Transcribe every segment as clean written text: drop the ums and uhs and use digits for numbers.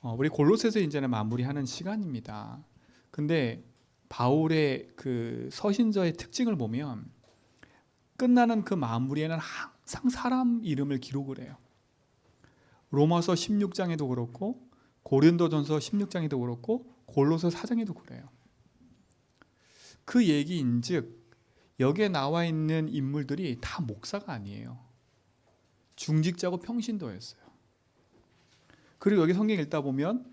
우리 골로새서 이제는 마무리하는 시간입니다. 근데 바울의 그 서신서의 특징을 보면 끝나는 그 마무리에는 항상 사람 이름을 기록을 해요. 로마서 16장에도 그렇고 고린도전서 16장에도 그렇고 골로새 4장에도 그래요. 그 얘기인즉 여기에 나와 있는 인물들이 다 목사가 아니에요. 중직자고 평신도였어요. 그리고 여기 성경 읽다 보면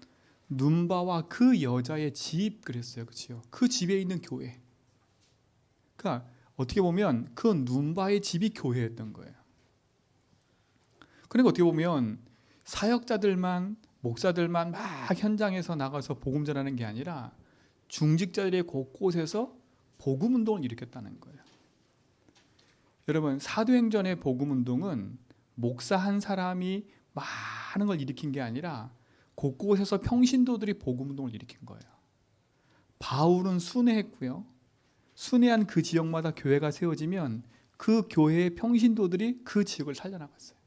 눈바와 그 여자의 집 그랬어요. 그렇죠? 그 집에 있는 교회. 그러니까 어떻게 보면 그 눈바의 집이 교회였던 거예요. 그러니까 어떻게 보면 사역자들만 목사들만 막 현장에서 나가서 복음 전하는 게 아니라 중직자들의 곳곳에서 복음 운동을 일으켰다는 거예요. 여러분 사도행전의 복음 운동은 목사 한 사람이 많은 걸 일으킨 게 아니라 곳곳에서 평신도들이 복음 운동을 일으킨 거예요. 바울은 순회했고요. 순회한 그 지역마다 교회가 세워지면 그 교회의 평신도들이 그 지역을 살려나갔어요.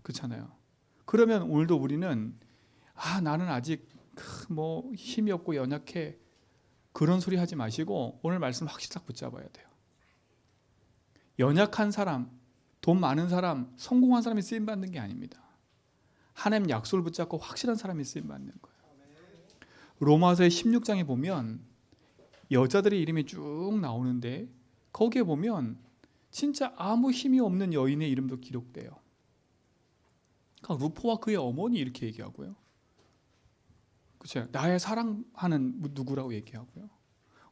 그렇잖아요. 그러면 오늘도 우리는 나는 아직 뭐 힘이 없고 연약해 그런 소리 하지 마시고 오늘 말씀 확실히 딱 붙잡아야 돼요. 연약한 사람, 돈 많은 사람, 성공한 사람이 쓰임 받는 게 아닙니다. 하나님 약속을 붙잡고 확실한 사람이 쓰임 받는 거예요. 로마서의 16장에 보면 여자들의 이름이 쭉 나오는데 거기에 보면 진짜 아무 힘이 없는 여인의 이름도 기록돼요. 그러니까 루포와 그의 어머니 이렇게 얘기하고요. 그렇죠? 나의 사랑하는 누구라고 얘기하고요.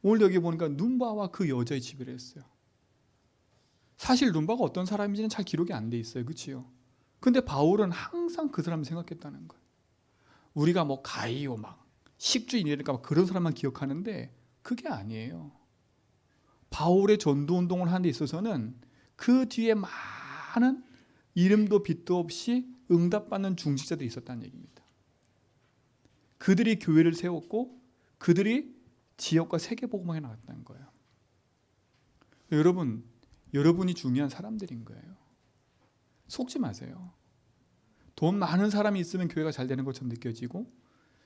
오늘 여기 보니까 눈바와 그 여자의 집이라 했어요. 사실 눈바가 어떤 사람인지는 잘 기록이 안 돼 있어요. 그렇죠? 근데 바울은 항상 그 사람을 생각했다는 거예요. 우리가 뭐 가이오 막 식주인이랄까 그런 사람만 기억하는데 그게 아니에요. 바울의 전도 운동을 하는 데 있어서는 그 뒤에 많은 이름도 빛도 없이 응답받는 중직자들이 있었다는 얘기입니다. 그들이 교회를 세웠고 그들이 지역과 세계 복음화에 나갔다는 거예요. 여러분이 중요한 사람들인 거예요. 속지 마세요. 돈 많은 사람이 있으면 교회가 잘 되는 것처럼 느껴지고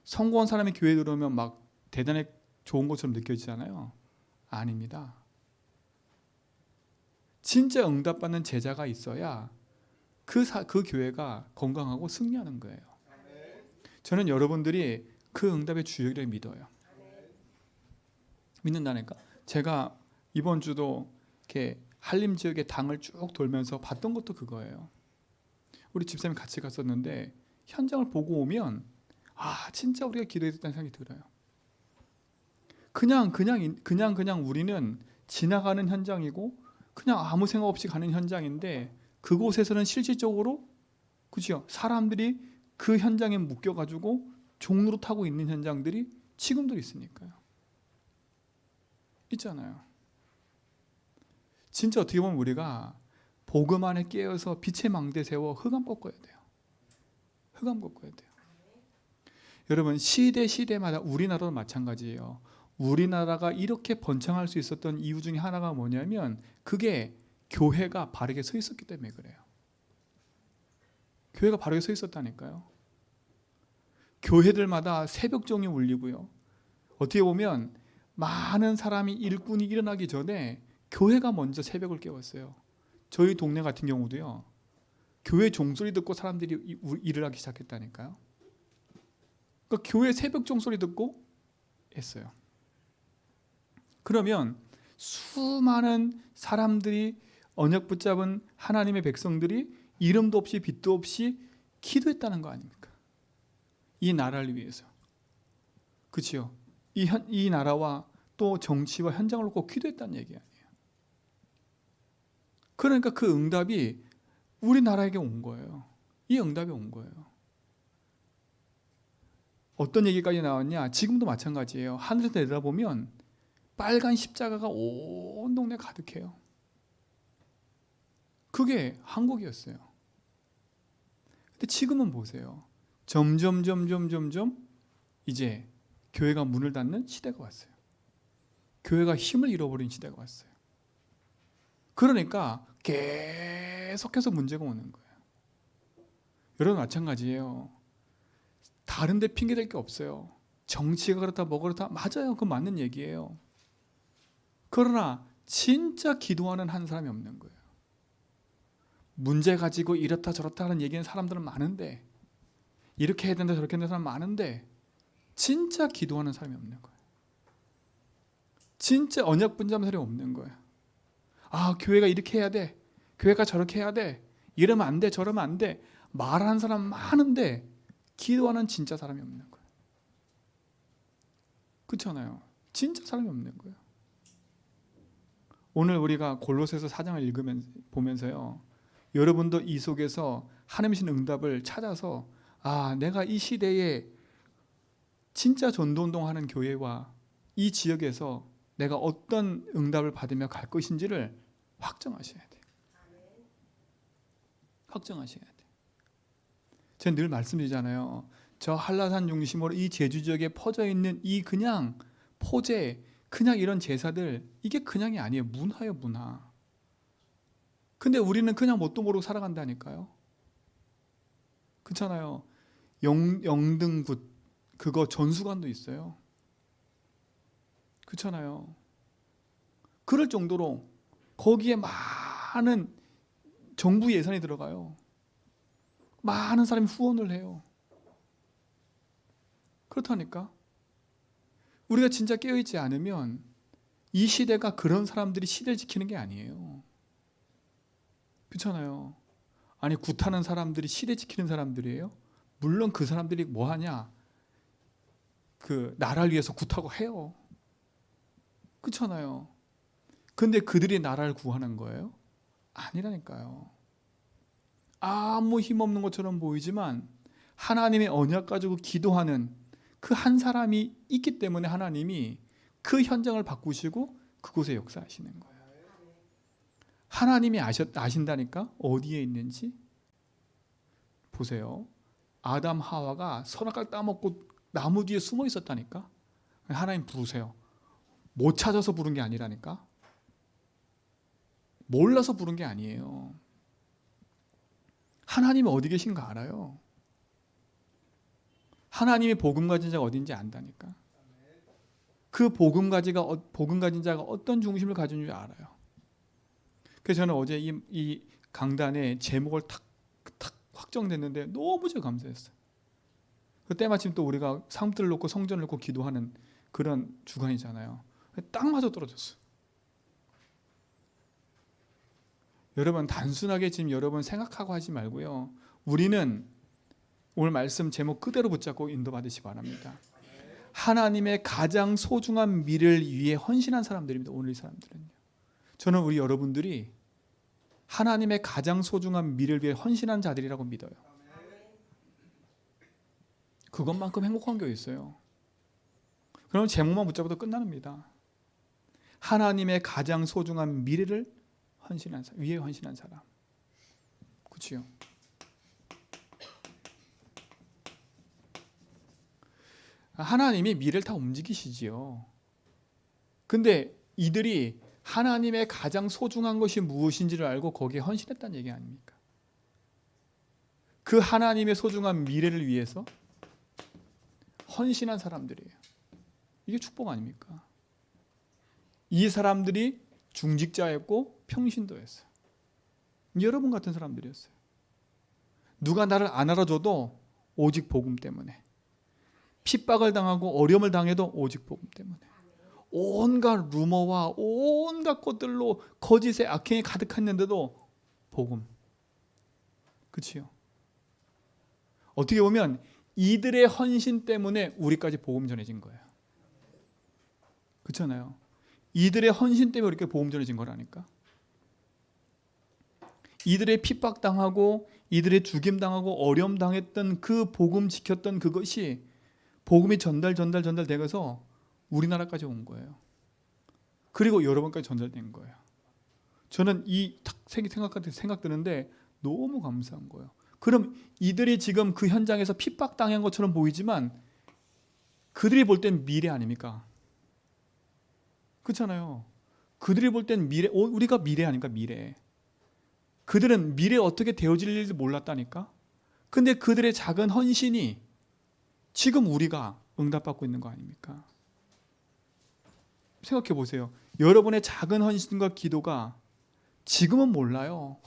성공한 사람이 교회에 들어오면 막 대단히 좋은 것처럼 느껴지잖아요. 아닙니다. 진짜 응답받는 제자가 있어야 그 교회가 건강하고 승리하는 거예요. 저는 여러분들이 그 응답의 주역이라고 믿어요. 믿는다니까. 제가 이번 주도 이렇게 한림 지역의 당을 쭉 돌면서 봤던 것도 그거예요. 우리 집사님 같이 갔었는데 현장을 보고 오면 진짜 우리가 기도했다는 생각이 들어요. 그냥 우리는 지나가는 현장이고 그냥 아무 생각 없이 가는 현장인데 그곳에서는 실질적으로 그죠? 사람들이 그 현장에 묶여가지고 종로로 타고 있는 현장들이 지금도 있으니까요. 있잖아요. 진짜 어떻게 보면 우리가 복음 안에 깨어서 빛의 망대 세워 흑암 꺾어야 돼요. 흑암 꺾어야 돼요. 여러분 시대마다 우리나라도 마찬가지예요. 우리나라가 이렇게 번창할 수 있었던 이유 중에 하나가 뭐냐면 그게 교회가 바르게 서 있었기 때문에 그래요. 교회가 바르게 서 있었다니까요. 교회들마다 새벽종이 울리고요. 어떻게 보면 많은 사람이 일꾼이 일어나기 전에 교회가 먼저 새벽을 깨웠어요. 저희 동네 같은 경우도요. 교회 종소리 듣고 사람들이 일을 하기 시작했다니까요. 그러니까 교회 새벽 종소리 듣고 했어요. 그러면 수많은 사람들이 언약 붙잡은 하나님의 백성들이 이름도 없이 빛도 없이 기도했다는 거 아닙니까? 이 나라를 위해서. 그렇죠? 이 나라와 또 정치와 현장을 놓고 기도했다는 얘기 아니에요. 그러니까 그 응답이 우리나라에게 온 거예요. 이 응답이 온 거예요. 어떤 얘기까지 나왔냐? 지금도 마찬가지예요. 하늘에서 내려다보면 빨간 십자가가 온 동네 가득해요. 그게 한국이었어요. 근데 지금은 보세요. 점점 이제 교회가 문을 닫는 시대가 왔어요. 교회가 힘을 잃어버린 시대가 왔어요. 그러니까 계속해서 문제가 오는 거예요. 여러분 마찬가지예요. 다른 데 핑계 댈 게 없어요. 정치가 그렇다 뭐 그렇다 맞아요. 그건 맞는 얘기예요. 그러나 진짜 기도하는 한 사람이 없는 거예요. 문제 가지고 이렇다 저렇다 하는 얘기는 사람들은 많은데, 이렇게 해야 된다 저렇게 해야 된다 사람 많은데 진짜 기도하는 사람이 없는 거예요. 진짜 언약 분담 사람이 없는 거예요. 아, 교회가 이렇게 해야 돼, 교회가 저렇게 해야 돼, 이러면 안 돼 저러면 안 돼 말하는 사람 많은데 기도하는 진짜 사람이 없는 거예요. 그렇잖아요. 진짜 사람이 없는 거예요. 오늘 우리가 골로새서 4장을 보면서요, 여러분도 이 속에서 하나님이신 응답을 찾아서, 아, 내가 이 시대에 진짜 전도운동하는 교회와 이 지역에서 내가 어떤 응답을 받으며 갈 것인지를 확정하셔야 돼요. 확정하셔야 돼요. 제가 늘 말씀드리잖아요. 저 한라산 중심으로 이 제주 지역에 퍼져 있는 이 그냥 포제, 그냥 이런 제사들, 이게 그냥이 아니에요. 문화예요, 문화. 근데 우리는 그냥 뭣도 모르고 살아간다니까요. 그렇잖아요. 영등굿 그거 전수관도 있어요. 그렇잖아요. 그럴 정도로 거기에 많은 정부 예산이 들어가요. 많은 사람이 후원을 해요. 그렇다니까. 우리가 진짜 깨어있지 않으면 이 시대가 그런 사람들이 시대를 지키는 게 아니에요. 그렇잖아요. 아니, 굿하는 사람들이 시대 지키는 사람들이에요? 물론 그 사람들이 뭐 하냐? 그 나라를 위해서 굿하고 해요. 그렇잖아요. 근데 그들이 나라를 구하는 거예요? 아니라니까요. 아무 힘없는 것처럼 보이지만 하나님의 언약 가지고 기도하는 그 한 사람이 있기 때문에 하나님이 그 현장을 바꾸시고 그곳에 역사하시는 거예요. 하나님이 아신다니까 어디에 있는지. 보세요. 아담 하와가 선악과를 따먹고 나무 뒤에 숨어 있었다니까. 하나님 부르세요. 못 찾아서 부른 게 아니라니까. 몰라서 부른 게 아니에요. 하나님이 어디 계신가 알아요. 하나님이 복음 가진 자가 어딘지 안다니까. 그 복음 가진 자가 어떤 중심을 가진 줄 알아요. 그래서 저는 어제 이 강단의 제목을 탁 확정됐는데 너무 제가 감사했어요. 그때 마침 또 우리가 상들을 놓고 성전을 놓고 기도하는 그런 주간이잖아요. 딱 맞아 떨어졌어요. 여러분, 단순하게 지금 여러분 생각하고 하지 말고요. 우리는 오늘 말씀 제목 그대로 붙잡고 인도받으시기 바랍니다. 하나님의 가장 소중한 미래를 위해 헌신한 사람들입니다. 오늘 이 사람들은요. 저는 우리 여러분들이 하나님의 가장 소중한 미래를 위해 헌신한 자들이라고 믿어요. 그것만큼 행복한 게 있어요. 그럼 제목만 붙잡아도 끝납니다. 하나님의 가장 소중한 미래를 헌신한 사람, 위해 헌신한 사람. 그렇죠? 하나님이 미래를 다 움직이시지요. 근데 이들이 하나님의 가장 소중한 것이 무엇인지를 알고 거기에 헌신했다는 얘기 아닙니까? 그 하나님의 소중한 미래를 위해서 헌신한 사람들이에요. 이게 축복 아닙니까? 이 사람들이 중직자였고 평신도 했어요. 여러분 같은 사람들이었어요. 누가 나를 안 알아줘도 오직 복음 때문에, 핍박을 당하고 어려움을 당해도 오직 복음 때문에, 온갖 루머와 온갖 것들로 거짓의 악행이 가득했는데도 복음. 그치요? 어떻게 보면 이들의 헌신 때문에 우리까지 복음 전해진 거예요. 그렇잖아요. 이들의 헌신 때문에 이렇게 복음 전해진 거라니까. 이들의 핍박당하고 이들의 죽임당하고 어려움 당했던 그 복음 지켰던 그것이 복음이 전달되어서 우리나라까지 온 거예요. 그리고 여러분까지 전달된 거예요. 저는 이 생각 드는데 너무 감사한 거예요. 그럼 이들이 지금 그 현장에서 핍박당한 것처럼 보이지만 그들이 볼 땐 미래 아닙니까? 그렇잖아요. 그들이 볼 땐 미래, 우리가 미래 아닙니까? 미래. 그들은 미래에 어떻게 되어질지 몰랐다니까. 근데 그들의 작은 헌신이 지금 우리가 응답받고 있는 거 아닙니까? 생각해 보세요. 여러분의 작은 헌신과 기도가 지금은 몰라요.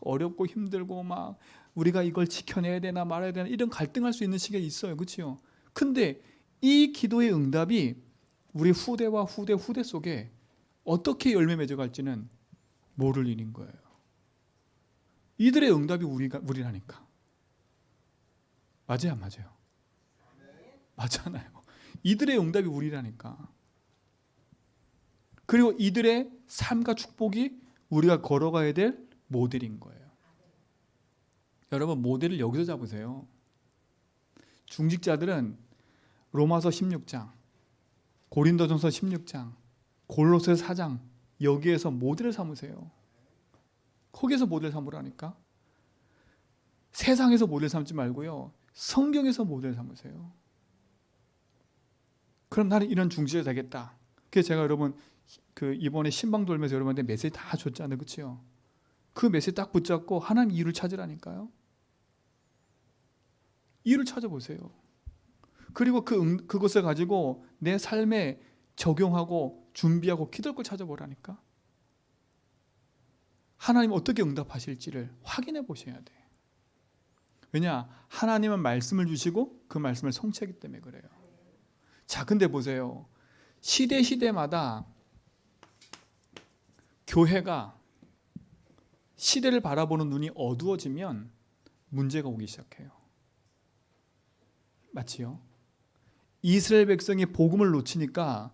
어렵고 힘들고 막 우리가 이걸 지켜내야 되나 말아야 되나 이런 갈등할 수 있는 시기가 있어요. 그렇죠? 근데 이 기도의 응답이 우리 후대와 후대 속에 어떻게 열매 맺어갈지는 모를 일인 거예요. 이들의 응답이 우리라니까. 맞아요, 안 맞아요? 맞잖아요. 이들의 응답이 우리라니까. 그리고 이들의 삶과 축복이 우리가 걸어가야 될 모델인 거예요. 여러분, 모델을 여기서 잡으세요. 중직자들은 로마서 16장, 고린도전서 16장, 골로새 4장 여기에서 모델을 삼으세요. 거기에서 모델 삼으라니까. 세상에서 모델 삼지 말고요. 성경에서 모델 삼으세요. 그럼 나는 이런 중직자 되겠다. 그래서 제가 여러분 이번에 신방 돌면서 여러분한테 메시지 다 줬잖아요. 그렇죠? 그 메시지 딱 붙잡고 하나님 이유를 찾으라니까요. 이유를 찾아보세요. 그리고 그것을 가지고 내 삶에 적용하고 준비하고 기도할 걸 찾아보라니까. 하나님 어떻게 응답하실지를 확인해 보셔야 돼. 왜냐? 하나님은 말씀을 주시고 그 말씀을 성취하기 때문에 그래요. 자, 근데 보세요. 시대마다 교회가 시대를 바라보는 눈이 어두워지면 문제가 오기 시작해요. 맞지요? 이스라엘 백성이 복음을 놓치니까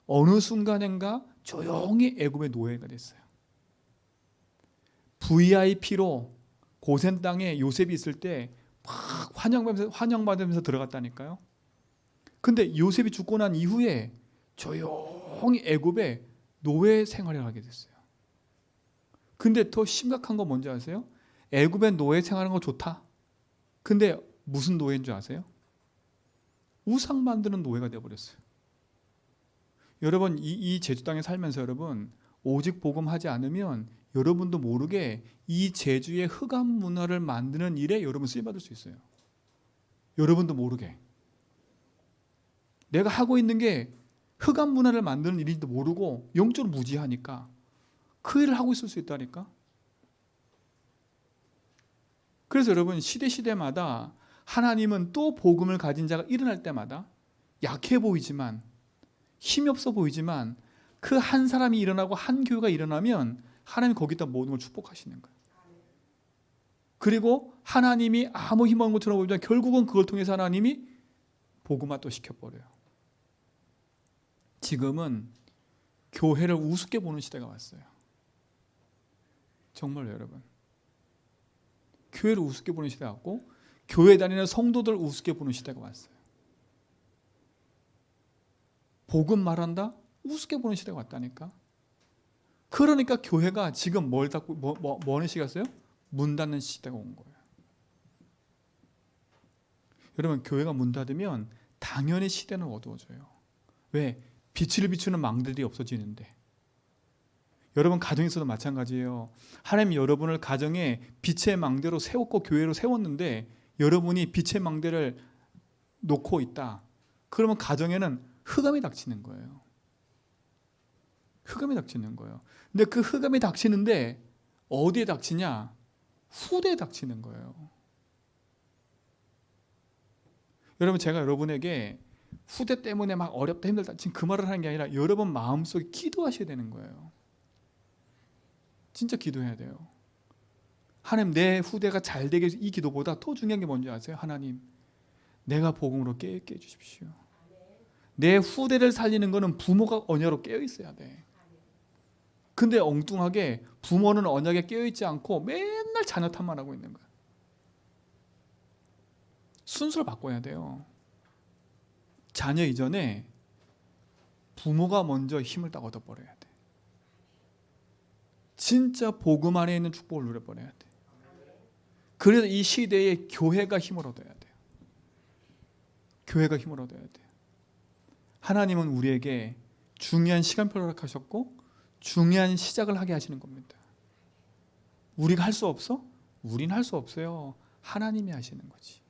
어느 순간인가 조용히 애굽의 노예가 됐어요. VIP로 고센 땅에 요셉이 있을 때 막 환영받으면서 들어갔다니까요. 근데 요셉이 죽고 난 이후에 조용히 애굽에 노예 생활을 하게 됐어요. 근데 더 심각한 건 뭔지 아세요? 애굽에 노예 생활하는 거 좋다. 근데 무슨 노예인 줄 아세요? 우상 만드는 노예가 되어버렸어요. 여러분 이 제주 땅에 살면서 여러분 오직 복음하지 않으면 여러분도 모르게 이 제주의 흑암 문화를 만드는 일에 여러분 쓰임받을 수 있어요. 여러분도 모르게. 내가 하고 있는 게 흑암 문화를 만드는 일인지도 모르고 영적으로 무지하니까 그 일을 하고 있을 수 있다니까. 그래서 여러분 시대마다 하나님은 또 복음을 가진 자가 일어날 때마다 약해 보이지만 힘이 없어 보이지만 그 한 사람이 일어나고 한 교회가 일어나면 하나님이 거기다 모든 걸 축복하시는 거예요. 그리고 하나님이 아무 힘 없는 것처럼 보이지만 결국은 그걸 통해서 하나님이 복음화 또 시켜버려요. 지금은 교회를 우습게 보는 시대가 왔어요. 정말로 여러분. 교회를 우습게 보는 시대가 왔고 교회 다니는 성도들 우습게 보는 시대가 왔어요. 복음 말한다? 우습게 보는 시대가 왔다니까. 그러니까 교회가 지금 뭘 닫고 뭐 하는 시기가 왔어요? 문 닫는 시대가 온 거예요. 여러분 교회가 문 닫으면 당연히 시대는 어두워져요. 왜? 빛을 비추는 망들이 없어지는데. 여러분 가정에서도 마찬가지예요. 하나님이 여러분을 가정에 빛의 망대로 세웠고 교회로 세웠는데 여러분이 빛의 망대를 놓고 있다. 그러면 가정에는 흑암이 닥치는 거예요. 흑암이 닥치는 거예요. 근데 그 흑암이 닥치는데 어디에 닥치냐? 후대에 닥치는 거예요. 여러분 제가 여러분에게 후대 때문에 막 어렵다 힘들다 지금 그 말을 하는 게 아니라 여러분 마음속에 기도하셔야 되는 거예요. 진짜 기도해야 돼요. 하나님 내 후대가 잘 되게 이 기도보다 더 중요한 게 뭔지 아세요? 하나님 내가 복음으로 깨게 해주십시오. 내 후대를 살리는 거는 부모가 언약으로 깨어 있어야 돼. 근데 엉뚱하게 부모는 언약에 깨어있지 않고 맨날 자녀 탓만 하고 있는 거야. 순서를 바꿔야 돼요. 자녀 이전에 부모가 먼저 힘을 딱 얻어버려야 돼. 진짜 복음 안에 있는 축복을 누려버려야 돼. 그래서 이 시대에 교회가 힘을 얻어야 돼요. 교회가 힘을 얻어야 돼요. 하나님은 우리에게 중요한 시간표를 허락하셨고 중요한 시작을 하게 하시는 겁니다. 우리가 할 수 없어? 우린 할 수 없어요. 하나님이 하시는 거지.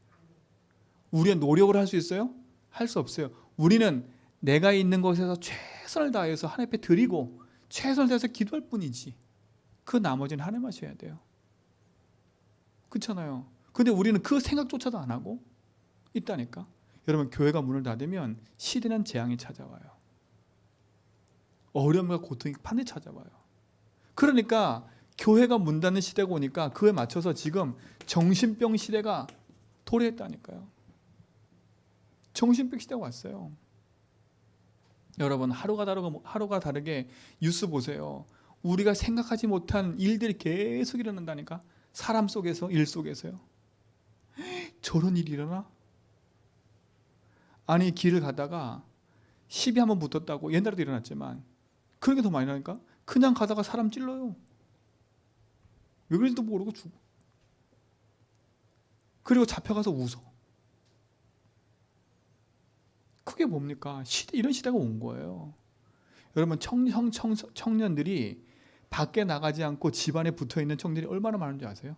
우리의 노력을 할 수 있어요? 할 수 없어요. 우리는 내가 있는 곳에서 최선을 다해서 하나님 앞에 드리고 최선을 다해서 기도할 뿐이지. 그 나머지는 하나님 하셔야 돼요. 그렇잖아요. 근데 우리는 그 생각조차도 안 하고 있다니까. 여러분, 교회가 문을 닫으면 시대는 재앙이 찾아와요. 어려움과 고통이 반드시 찾아와요. 그러니까 교회가 문 닫는 시대가 오니까 그에 맞춰서 지금 정신병 시대가 도래했다니까요. 정신병 시대가 왔어요. 여러분, 하루가 다르게 뉴스 보세요. 우리가 생각하지 못한 일들이 계속 일어난다니까. 사람 속에서, 일 속에서요. 저런 일이 일어나? 아니, 길을 가다가 시비 한번 붙었다고, 옛날에도 일어났지만 그런 게 더 많이 나니까 그냥 가다가 사람 찔러요. 왜 그런지도 모르고 죽어. 그리고 잡혀가서 웃어. 그게 뭡니까? 이런 시대가 온 거예요. 여러분, 청년들이 밖에 나가지 않고 집안에 붙어있는 청년들이 얼마나 많은지 아세요?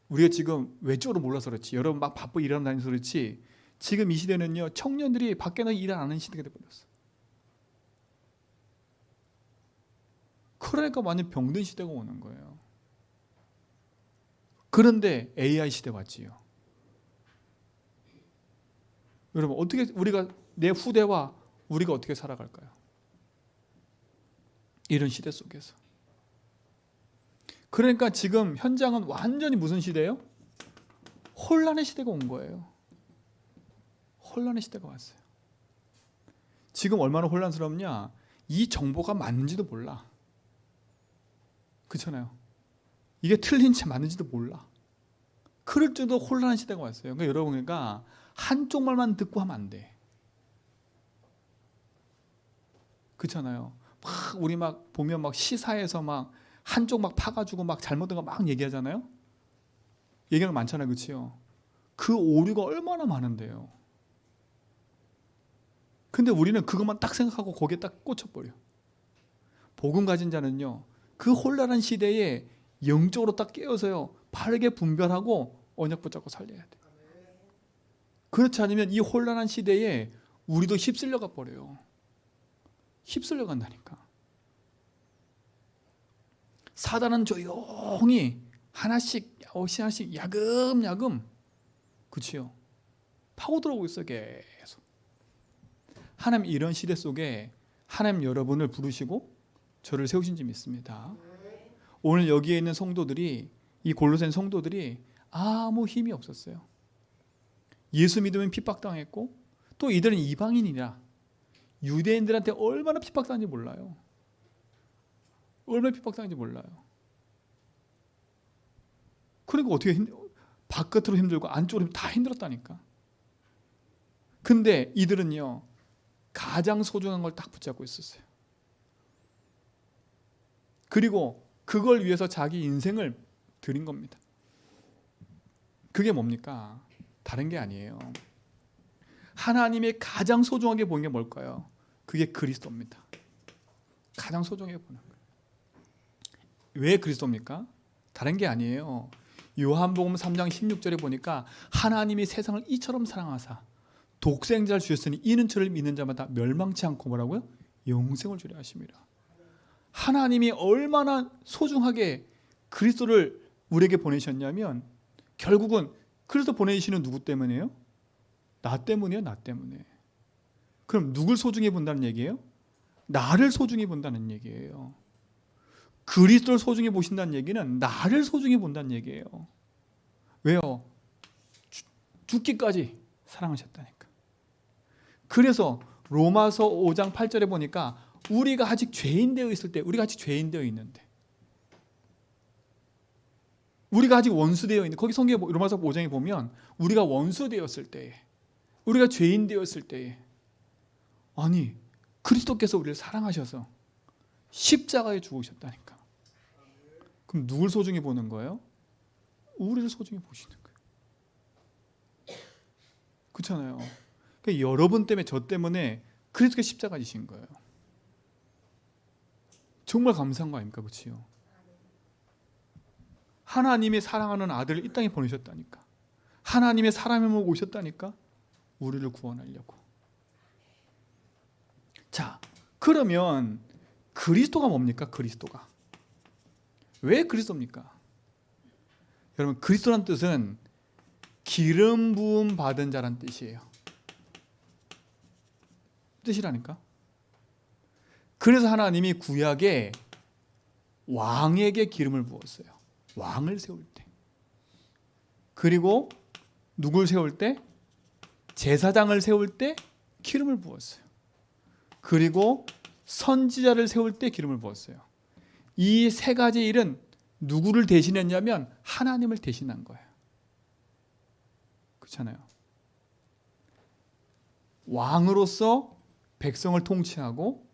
우리가 지금 외적으로 몰라서 그렇지, 여러분 막 바쁘게 일하러 다니면서 그렇지, 지금 이 시대는요, 청년들이 밖에 나가 일 안 하는 시대가 되어버렸어. 그러니까 완전 병든 시대가 오는 거예요. 그런데 AI 시대 왔지요. 여러분, 어떻게 우리가, 내 후대와 우리가 어떻게 살아갈까요? 이런 시대 속에서. 그러니까 지금 현장은 완전히 무슨 시대예요? 혼란의 시대가 온 거예요. 혼란의 시대가 왔어요. 지금 얼마나 혼란스럽냐? 이 정보가 맞는지도 몰라. 그렇잖아요. 이게 틀린 채 맞는지도 몰라. 그럴 정도 혼란한 시대가 왔어요. 그러니까 여러분, 그러니까 한쪽 말만 듣고 하면 안 돼. 그렇잖아요. 막 우리 막 보면 막 시사에서 막 한쪽 막 파가지고 막 잘못된 거 막 얘기하잖아요. 얘기하는 거 많잖아요, 그렇지요? 그 오류가 얼마나 많은데요. 근데 우리는 그것만 딱 생각하고 거기에 딱 꽂혀버려. 복음 가진 자는요, 그 혼란한 시대에 영적으로 딱 깨어서요, 바르게 분별하고 언약 붙잡고 살려야 돼. 그렇지 않으면 이 혼란한 시대에 우리도 휩쓸려가 버려요. 휩쓸려 간다니까. 사단은 조용히 하나씩 야금야금, 그치요, 파고들어오고 있어요. 계속. 하나님, 이런 시대 속에 하나님 여러분을 부르시고 저를 세우신 줄 믿습니다. 오늘 여기에 있는 성도들이, 이 골로새 성도들이 아무 힘이 없었어요. 예수 믿으면 핍박당했고, 또 이들은 이방인이라 유대인들한테 얼마나 핍박당한지 몰라요. 얼마나 핍박당한지 몰라요. 그러니까 어떻게 바깥으로 힘들고 안쪽으로 다 힘들었다니까. 근데 이들은요, 가장 소중한 걸 딱 붙잡고 있었어요. 그리고 그걸 위해서 자기 인생을 드린 겁니다. 그게 뭡니까? 다른 게 아니에요. 하나님의 가장 소중하게 보는 게 뭘까요? 그게 그리스도입니다. 가장 소중하게 보는 거예요. 왜 그리스도입니까? 다른 게 아니에요. 요한복음 3장 16절에 보니까 하나님이 세상을 이처럼 사랑하사 독생자를 주셨으니 이는 저를 믿는 자마다 멸망치 않고 뭐라고요? 영생을 주려 하심이라. 하나님이 얼마나 소중하게 그리스도를 우리에게 보내셨냐면, 결국은 그리스도 보내시는 누구 때문이에요? 나 때문이에요. 나 때문에. 그럼 누굴 소중히 본다는 얘기예요? 나를 소중히 본다는 얘기예요. 그리스도를 소중히 보신다는 얘기는 나를 소중히 본다는 얘기예요. 왜요? 죽기까지 사랑하셨다니까. 그래서 로마서 5장 8절에 보니까 우리가 아직 죄인 되어 있을 때, 우리가 아직 죄인 되어 있는데, 우리가 아직 원수 되어 있는데, 거기 성경 로마서 5장에 보면 우리가 원수 되었을 때에, 우리가 죄인 되었을 때에, 아니 그리스도께서 우리를 사랑하셔서 십자가에 죽으셨다니까. 그럼 누굴 소중히 보는 거예요? 우리를 소중히 보시는 거예요. 그렇잖아요. 그러니까 여러분 때문에, 저 때문에 그리스도께서 십자가 지신 거예요. 정말 감사한 거 아닙니까? 그렇지요? 하나님이 사랑하는 아들을 이 땅에 보내셨다니까. 하나님의 사람의 몸을 오셨다니까. 우리를 구원하려고. 자, 그러면 그리스도가 뭡니까? 그리스도가. 왜 그리스도입니까? 여러분, 그리스도란 뜻은 기름 부음 받은 자란 뜻이에요. 뜻이라니까. 그래서 하나님이 구약에 왕에게 기름을 부었어요. 왕을 세울 때. 그리고 누굴 세울 때? 제사장을 세울 때 기름을 부었어요. 그리고 선지자를 세울 때 기름을 부었어요. 이 세 가지 일은 누구를 대신했냐면 하나님을 대신한 거예요. 그렇잖아요. 왕으로서 백성을 통치하고,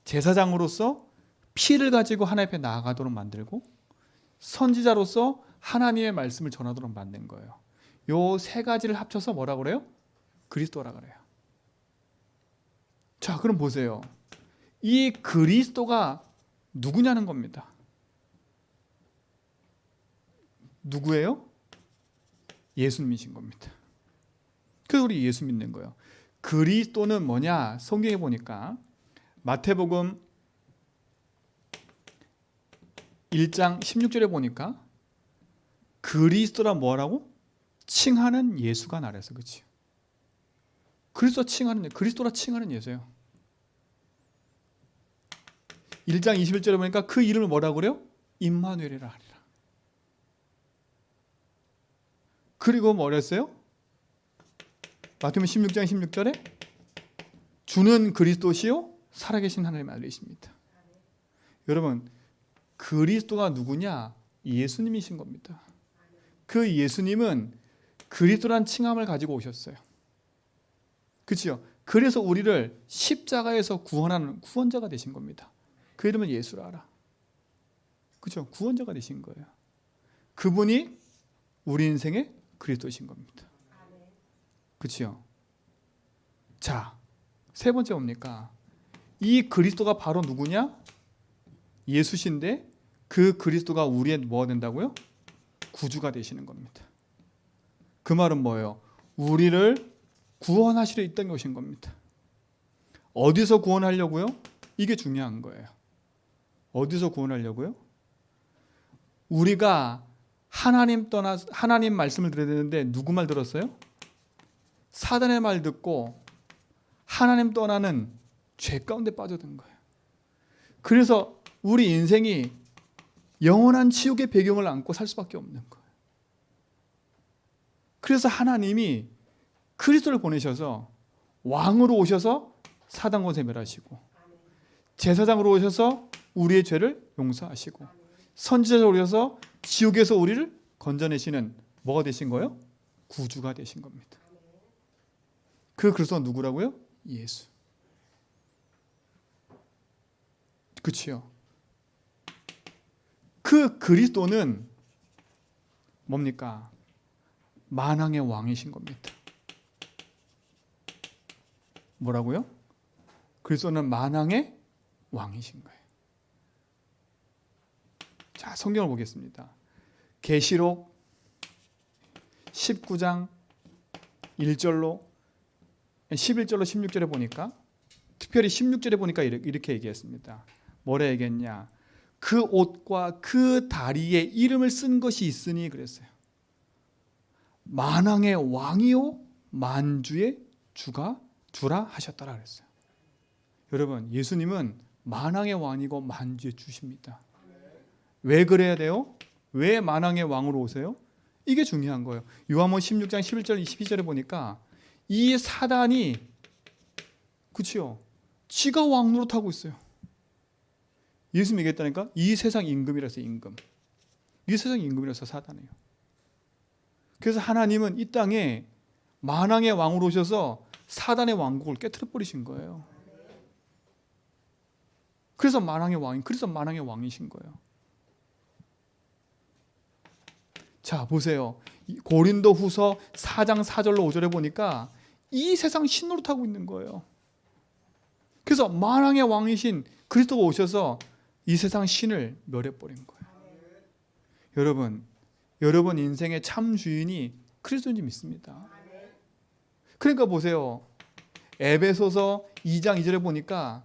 제사장으로서 피를 가지고 하나님 앞에 나아가도록 만들고, 선지자로서 하나님의 말씀을 전하도록 만든 거예요. 요 세 가지를 합쳐서 뭐라 그래요? 그리스도라 그래요. 자, 그럼 보세요. 이 그리스도가 누구냐는 겁니다. 누구예요? 예수님이신 겁니다. 그래서 우리 예수 믿는 거예요. 그리스도는 뭐냐? 성경에 보니까 마태복음 1장 16절에 보니까 그리스도라 뭐라고? 칭하는 예수가 나라서. 그렇지? 그리스도라 칭하는 예수예요. 1장 21절에 보니까 그 이름을 뭐라고 그래요? 임마누엘이라 하리라. 그리고 뭐랬어요? 마태복음 16장 16절에 주는 그리스도시요 살아계신 하나님 알리십니다. 여러분, 그리스도가 누구냐? 예수님이신 겁니다. 그 예수님은 그리스도란 칭함을 가지고 오셨어요. 그렇죠? 그래서 우리를 십자가에서 구원하는 구원자가 되신 겁니다. 그 이름은 예수라 알아. 그렇죠? 구원자가 되신 거예요. 그분이 우리 인생의 그리스도이신 겁니다. 그렇죠? 자, 세 번째 뭡니까? 이 그리스도가 바로 누구냐? 예수신데 그 그리스도가 우리의 뭐가 된다고요? 구주가 되시는 겁니다. 그 말은 뭐예요? 우리를 구원하시려 이 땅에 오신 겁니다. 어디서 구원하려고요? 이게 중요한 거예요. 어디서 구원하려고요? 우리가 하나님 말씀을 들어야 되는데 누구 말 들었어요? 사단의 말 듣고 하나님 떠나는 죄 가운데 빠져든 거예요. 그래서 우리 인생이 영원한 지옥의 배경을 안고 살 수밖에 없는 거예요. 그래서 하나님이 그리스도를 보내셔서 왕으로 오셔서 사단 권세 멸하시고, 제사장으로 오셔서 우리의 죄를 용서하시고, 선지자로 오셔서 지옥에서 우리를 건져내시는 뭐가 되신 거예요? 구주가 되신 겁니다. 그 그리스도가 누구라고요? 예수. 그치요? 그 그리스도는 뭡니까? 만왕의 왕이신 겁니다. 뭐라고요? 그리스도는 만왕의 왕이신 거예요. 자, 성경을 보겠습니다. 계시록 19장 1절로 11절로 16절에 보니까, 특별히 16절에 보니까 이렇게 얘기했습니다. 뭐라 얘기했냐? 그 옷과 그 다리에 이름을 쓴 것이 있으니 그랬어요. 만왕의 왕이요 만주의 주라 하셨더라 그랬어요. 여러분, 예수님은 만왕의 왕이고 만주의 주십니다. 왜 그래야 돼요? 왜 만왕의 왕으로 오세요? 이게 중요한 거예요. 요한복음 16장 11절 22절에 보니까 이 사단이, 그치요? 지가 왕 노릇하고 있어요. 예수님 얘기했다니까? 이 세상 임금이라서 임금. 이 세상 임금이라서 사단이에요. 그래서 하나님은 이 땅에 만왕의 왕으로 오셔서 사단의 왕국을 깨트려 버리신 거예요. 그래서 만왕의 왕이신 거예요. 자, 보세요. 고린도후서 4장 4절로 5절에 보니까 이 세상 신노릇하고 있는 거예요. 그래서 만왕의 왕이신 그리스도가 오셔서 이 세상 신을 멸해버린 거예요. 여러분 인생의 참 주인이 그리스도인지 믿습니다. 그러니까 보세요. 에베소서 2장 2절에 보니까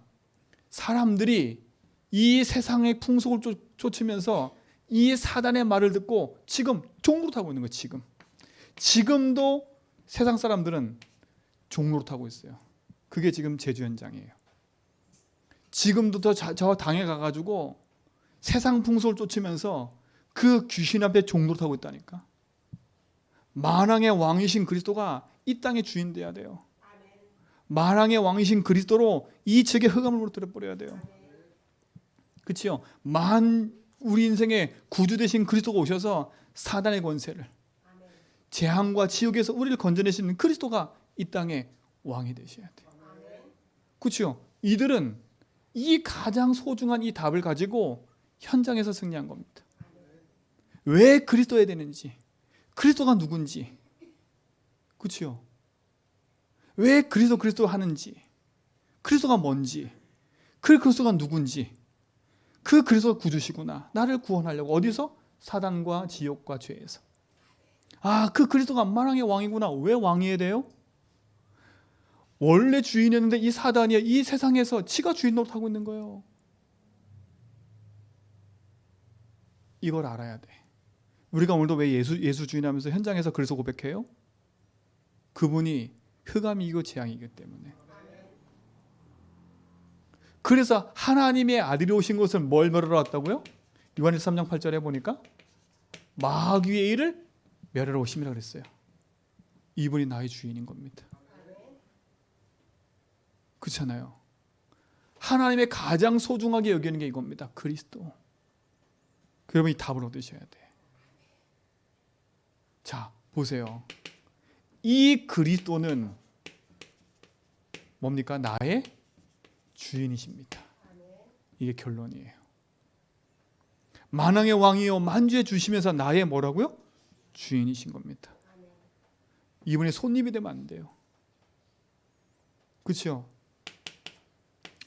사람들이 이 세상의 풍속을 쫓으면서 이 사단의 말을 듣고 지금 종노릇하고 있는 거예요. 지금도 세상 사람들은 종노릇하고 있어요. 그게 지금 제주 현장이에요. 지금도 저 당에 가가지고 세상 풍속을 쫓으면서 그 귀신 앞에 종노릇하고 있다니까. 만왕의 왕이신 그리스도가 이 땅의 주인 돼야 돼요. 만왕의 왕이신 그리스도로 이 책의 흑암을 무너뜨려 버려야 돼요. 그렇죠? 우리 인생의 구주 되신 그리스도가 오셔서 사단의 권세를, 재앙과 지옥에서 우리를 건져내시는 그리스도가 이 땅의 왕이 되셔야 돼요. 그렇죠? 이들은 이 가장 소중한 이 답을 가지고 현장에서 승리한 겁니다. 왜 그리스도여야 되는지, 그리스도가 누군지, 그렇죠? 왜 그리스도 하는지, 그리스도가 뭔지, 그 그리스도가 누군지, 그 그리스도가 구주시구나. 나를 구원하려고. 어디서? 사단과 지옥과 죄에서. 그 그리스도가 만왕의 왕이구나. 왜 왕이어야 돼요? 원래 주인이었는데 이 사단이 이 세상에서 지가 주인 노릇하고 있는 거예요. 이걸 알아야 돼. 우리가 오늘도 왜 예수 주인하면서 현장에서 그래서 고백해요? 그분이 흑암이고 재앙이기 때문에. 그래서 하나님의 아들이 오신 것을 뭘 멸하러 왔다고요? 요한일서 3장 8절에 보니까 마귀의 일을 멸하러 오심이라 그랬어요. 이분이 나의 주인인 겁니다. 그렇잖아요. 하나님의 가장 소중하게 여기는 게 이겁니다. 그리스도. 여러분 이 답을 얻으셔야 돼. 자, 보세요. 이 그리스도는 뭡니까? 나의 주인이십니다. 이게 결론이에요. 만왕의 왕이요 만주의 주시면서 나의 뭐라고요? 주인이신 겁니다. 이분이 손님이 되면 안 돼요. 그렇죠?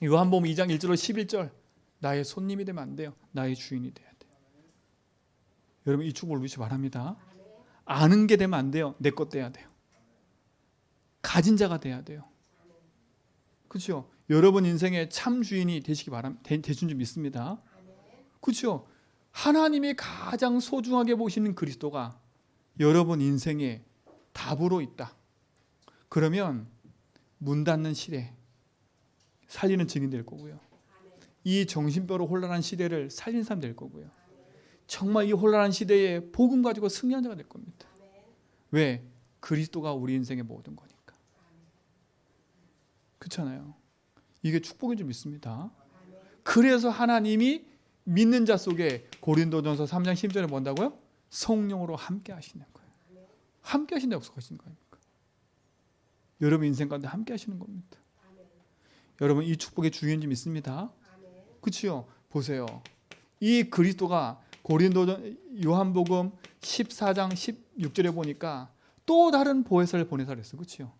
요한복음 2장 1절로 11절 나의 손님이 되면 안 돼요. 나의 주인이 돼야 돼요. 여러분 이 축복을 누리시 바랍니다. 아는 게 되면 안 돼요. 내 것 돼야 돼요. 가진 자가 돼야 돼요. 그렇죠? 여러분 인생의 참 주인이 되시기 바랍니다. 되신 줄 믿습니다. 그렇죠? 하나님이 가장 소중하게 보시는 그리스도가 여러분 인생의 답으로 있다. 그러면 문 닫는 시대 살리는 증인 될 거고요. 이 정신뼈로 혼란한 시대를 살린 사람 될 거고요. 정말 이 혼란한 시대에 복음 가지고 승리한 자가 될 겁니다. 왜? 그리스도가 우리 인생의 모든 거니까. 그렇잖아요. 이게 축복인 줄 믿습니다. 그래서 하나님이 믿는 자 속에 고린도전서 3장 10절에 뭔다고요? 성령으로 함께 하시는 거예요. 함께 하신다고 약속하신 거 아닙니까? 여러분 인생 가운데 함께 하시는 겁니다. 여러분 이 축복의 주인인지 믿습니다. 그렇죠? 보세요. 이 그리스도가 고린도전 요한복음 14장 16절에 보니까 또 다른 보혜사를 보내사 그랬어요. 그렇죠?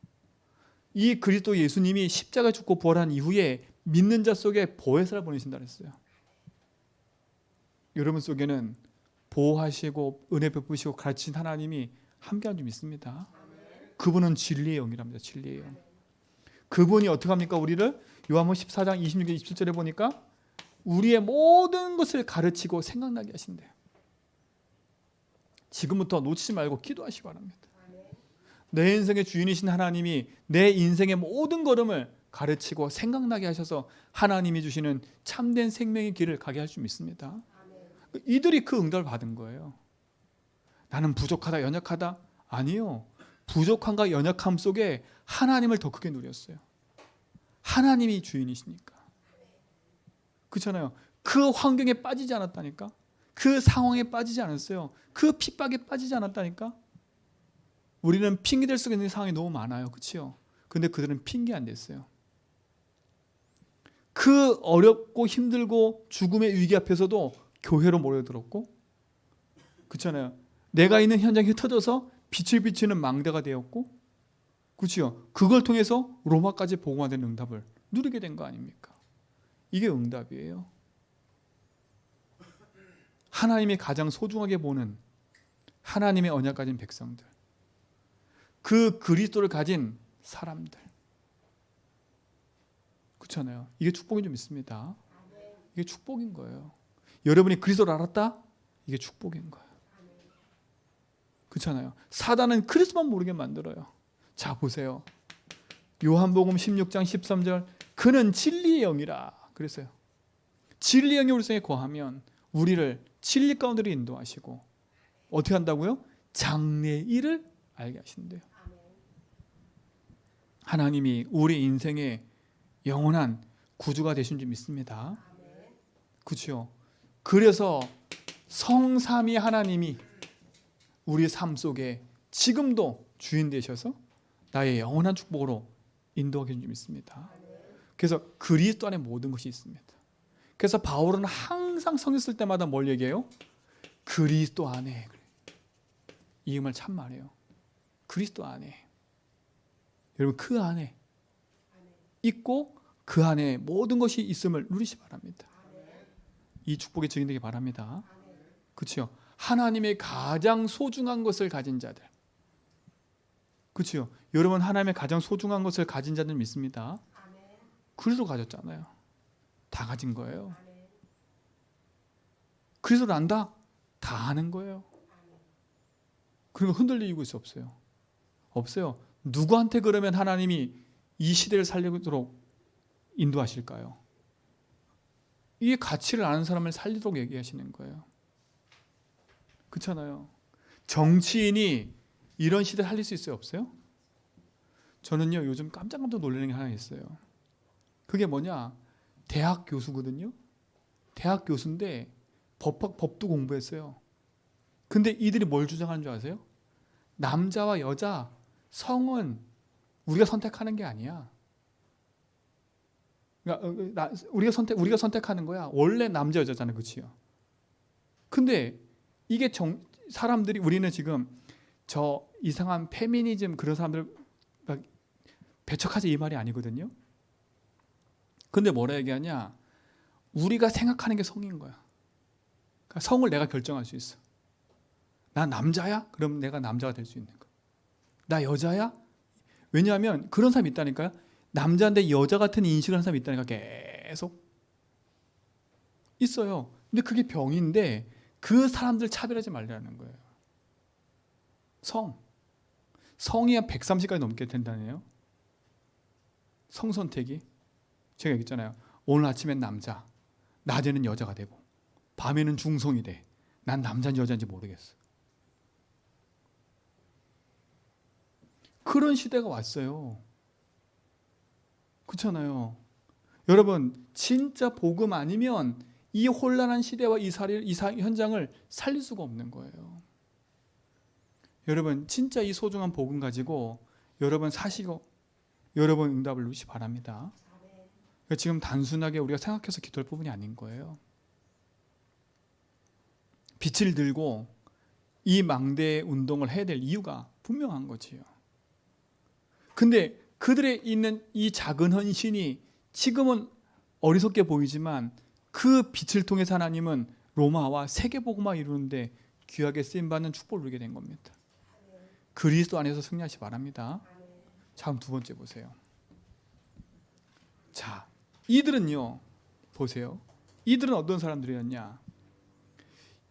이 그리스도 예수님이 십자가에 죽고 부활한 이후에 믿는 자 속에 보혜사를 보내신다 그랬어요. 여러분 속에는 보호하시고 은혜 베푸시고 가르친 하나님이 함께한 줄 믿습니다. 그분은 진리의 영이랍니다. 진리의 영. 그분이 어떻게 합니까? 우리를 요한복음 14장 26절 27절에 보니까 우리의 모든 것을 가르치고 생각나게 하신대요. 지금부터 놓치지 말고 기도하시기 바랍니다. 내 인생의 주인이신 하나님이 내 인생의 모든 걸음을 가르치고 생각나게 하셔서 하나님이 주시는 참된 생명의 길을 가게 할 수 믿습니다. 이들이 그 응답을 받은 거예요. 나는 부족하다, 연약하다? 아니요. 부족함과 연약함 속에 하나님을 더 크게 누렸어요. 하나님이 주인이시니까. 그렇잖아요. 그 환경에 빠지지 않았다니까. 그 상황에 빠지지 않았어요. 그 핍박에 빠지지 않았다니까. 우리는 핑계댈 수 있는 상황이 너무 많아요. 그렇죠? 근데 그들은 핑계 안 됐어요. 그 어렵고 힘들고 죽음의 위기 앞에서도 교회로 몰려들었고, 그렇잖아요. 내가 있는 현장에 흩어져서 빛을 비추는 망대가 되었고, 그렇죠? 그걸 통해서 로마까지 복음화된 응답을 누리게 된 거 아닙니까? 이게 응답이에요. 하나님이 가장 소중하게 보는 하나님의 언약 가진 백성들. 그 그리스도를 가진 사람들. 그렇잖아요. 이게 축복이 좀 있습니다. 이게 축복인 거예요. 여러분이 그리스도를 알았다? 이게 축복인 거예요. 그렇잖아요. 사단은 그리스도만 모르게 만들어요. 자, 보세요. 요한복음 16장 13절, 그는 진리의 영이라 그랬어요. 진리의 영이 우리 속에 거하면 우리를 진리 가운데로 인도하시고 어떻게 한다고요? 장래의 일을 알게 하신대요. 하나님이 우리 인생의 영원한 구주가 되신 줄 믿습니다. 그렇죠? 그래서 성삼위 하나님이 우리 삶 속에 지금도 주인 되셔서 나의 영원한 축복으로 인도하게 줄 믿습니다. 그래서 그리스도 안에 모든 것이 있습니다. 그래서 바울은 항상 성경 쓸 때마다 뭘 얘기해요? 그리스도 안에. 이 말 참 말해요. 그리스도 안에. 여러분 그 안에 있고 그 안에 모든 것이 있음을 누리시 바랍니다. 이 축복의 증인 되기 바랍니다. 그렇죠? 하나님의 가장 소중한 것을 가진 자들. 그렇죠? 여러분 하나님의 가장 소중한 것을 가진 자들 믿습니다. 그리스도 가졌잖아요. 다 가진 거예요. 그리스도를 안다? 다 아는 거예요. 그리고 흔들릴 이유가 없어요. 없어요. 누구한테 그러면 하나님이 이 시대를 살리도록 인도하실까요? 이게 가치를 아는 사람을 살리도록 얘기하시는 거예요. 그렇잖아요. 정치인이 이런 시대를 살릴 수 있어요? 없어요? 저는요 요즘 깜짝깜짝 놀라는 게 하나 있어요. 그게 뭐냐? 대학 교수거든요. 대학 교수인데 법도 공부했어요. 근데 이들이 뭘 주장하는 줄 아세요? 남자와 여자 성은 우리가 선택하는 게 아니야. 그러니까 우리가 선택하는 거야. 원래 남자 여자잖아요, 그렇지요? 근데 이게 사람들이 우리는 지금 저 이상한 페미니즘 그런 사람들 배척하지 이 말이 아니거든요. 근데 뭐라 얘기하냐? 우리가 생각하는 게 성인 거야. 그러니까 성을 내가 결정할 수 있어. 나 남자야? 그럼 내가 남자가 될 수 있는 거야. 나 여자야? 왜냐하면 그런 사람이 있다니까요. 남자인데 여자 같은 인식을 하는 사람이 있다니까. 계속 있어요. 근데 그게 병인데 그 사람들 차별하지 말라는 거예요. 성이 한 130까지 넘게 된다네요. 성선택이. 제가 얘기했잖아요. 오늘 아침엔 남자, 낮에는 여자가 되고 밤에는 중성이 돼. 난 남자인지 여자인지 모르겠어. 그런 시대가 왔어요. 그렇잖아요. 여러분 진짜 복음 아니면 이 혼란한 시대와 이 현장을 살릴 수가 없는 거예요. 여러분 진짜 이 소중한 복음 가지고 여러분 사시고 여러분 응답을 누리시 바랍니다. 그러니까 지금 단순하게 우리가 생각해서 기도할 부분이 아닌 거예요. 빛을 들고 이 망대 운동을 해야 될 이유가 분명한 거지요. 근데 그들의 있는 이 작은 헌신이 지금은 어리석게 보이지만 그 빛을 통해서 하나님은 로마와 세계복음화 이루는데 귀하게 쓰임받는 축복을 누리게 된 겁니다. 그리스도 안에서 승리하시 바랍니다. 자, 그럼 두 번째 보세요. 자, 이들은요, 보세요. 이들은 어떤 사람들이었냐?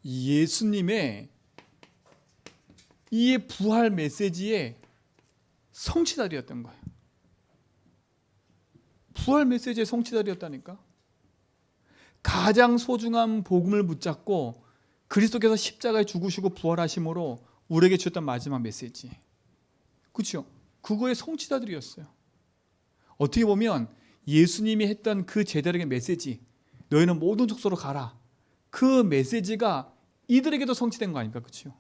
예수님의 이 부활 메시지의 성취자들이었던 거예요. 부활 메시지의 성취자들이었다니까. 가장 소중한 복음을 붙잡고 그리스도께서 십자가에 죽으시고 부활하심으로 우리에게 주셨던 마지막 메시지. 그렇죠? 그거의 성취자들이었어요. 어떻게 보면 예수님이 했던 그 제자에게 메시지, 너희는 모든 족속으로 가라. 그 메시지가 이들에게도 성취된 거 아닙니까? 그렇죠?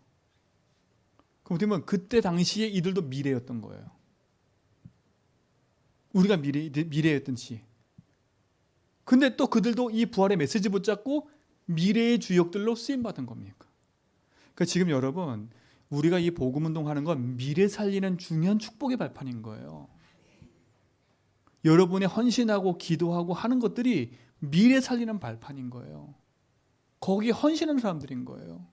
그럼 어떻게 보면 그때 당시에 이들도 미래였던 거예요. 우리가 미래였던 시. 근데 또 그들도 이 부활의 메시지 붙잡고 미래의 주역들로 쓰임받은 겁니까? 그러니까 지금 여러분 우리가 이 복음운동 하는 건 미래 살리는 중요한 축복의 발판인 거예요. 여러분의 헌신하고 기도하고 하는 것들이 미래 살리는 발판인 거예요. 거기에 헌신하는 사람들인 거예요.